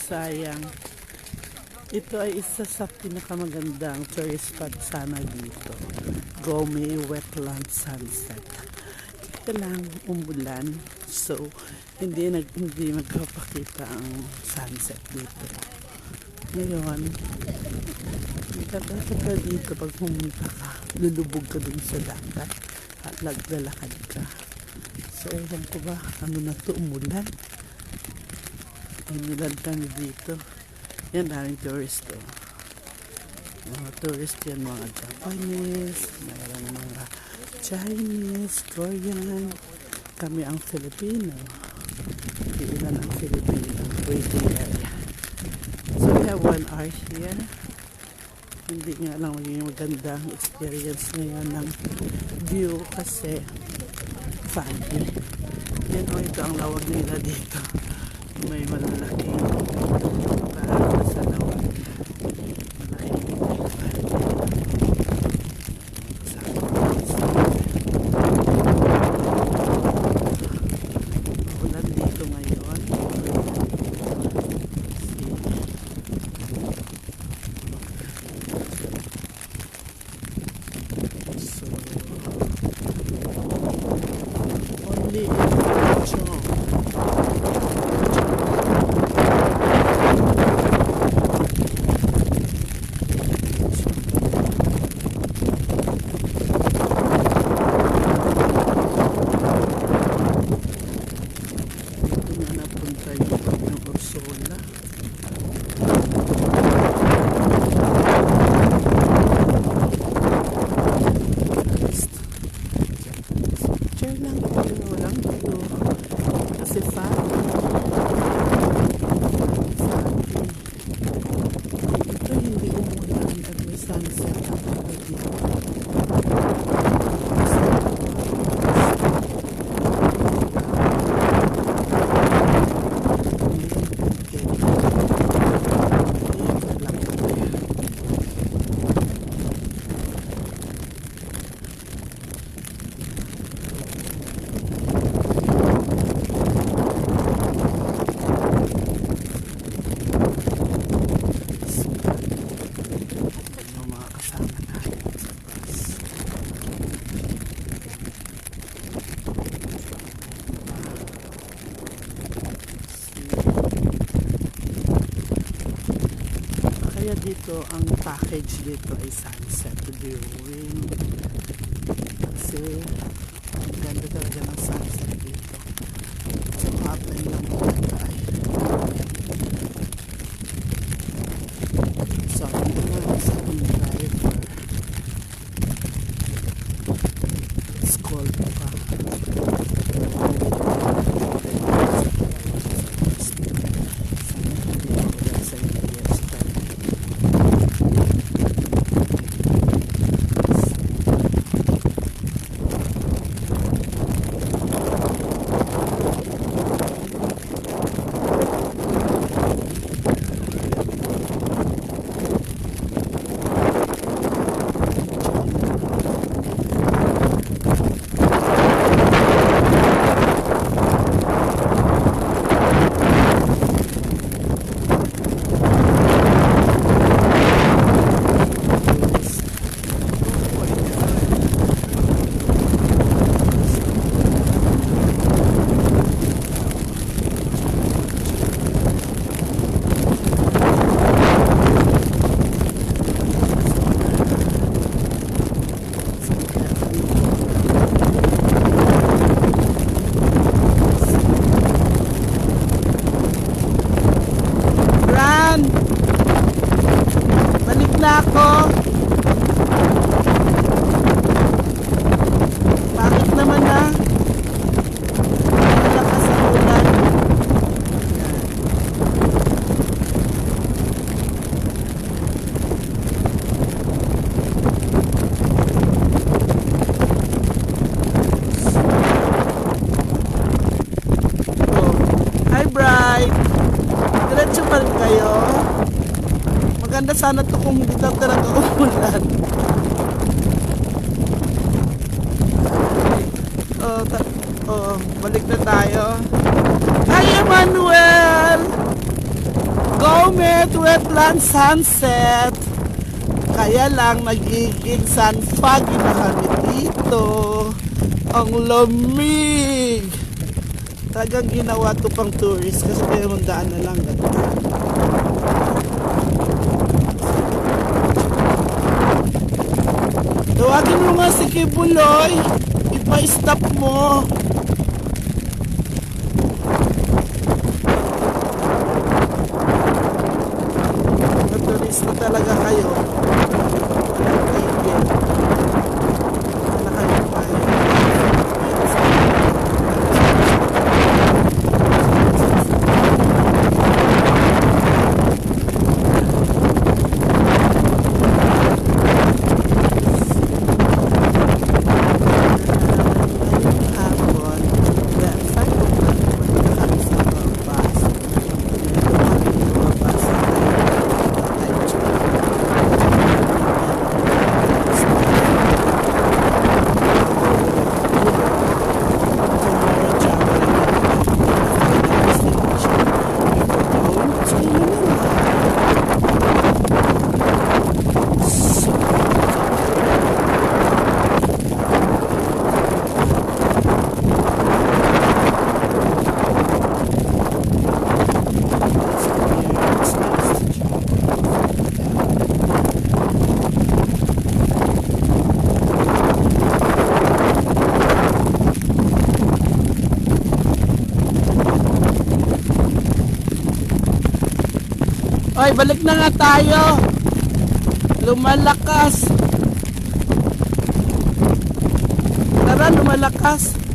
sayang. Ito ay isa sa pinakamagandang tourist spot sana dito. Gaomei Wetland Sunset. Ito lang umulan, so hindi magpapakita ang sunset dito. Ngayon, dapat ka dito pag pumunta ka, lulubog ka dun sa dagat at naglalakad ka. So, ewan ko ba, ano na to, umulan? Umulan kami dito. Yan, daming tourist to. Mga tourist yan, mga Japanese, mayroong mga Chinese, Korean. Kami ang Filipino. Ilan ang Filipino waiting area. So we have 1 hour here. Hindi nga lang magiging magandang experience ngayon ng view kasi foggy. Yan o, ito ang lawag nila dito. May malalaking para sa lawag. Kaya dito, ang package dito ay sunset viewing. Kasi ang ganda talaga ng sunset dito. So, hapon lang mo tayo. So, ang mga sa driver. It's called pa. Ako. Bakit naman na? Malakas ang ulan. Oh. Hi, Bright. Diretso pa rin kayo. Maganda sana to kung hindi na talaga umulan. Balik na tayo. Hi, Emmanuel! Go Wetland sunset. Kaya lang nagiging sun foggy na kami dito. Ang lamig. Talagang ginawa to pang tourist kasi kaya mandaan na lang. Tawagin mo nga si Kibuloy. Ipa-stop mo. Tourist na talaga kayo. Oy, balik na nga tayo. Lumalakas. Tara, lumalakas.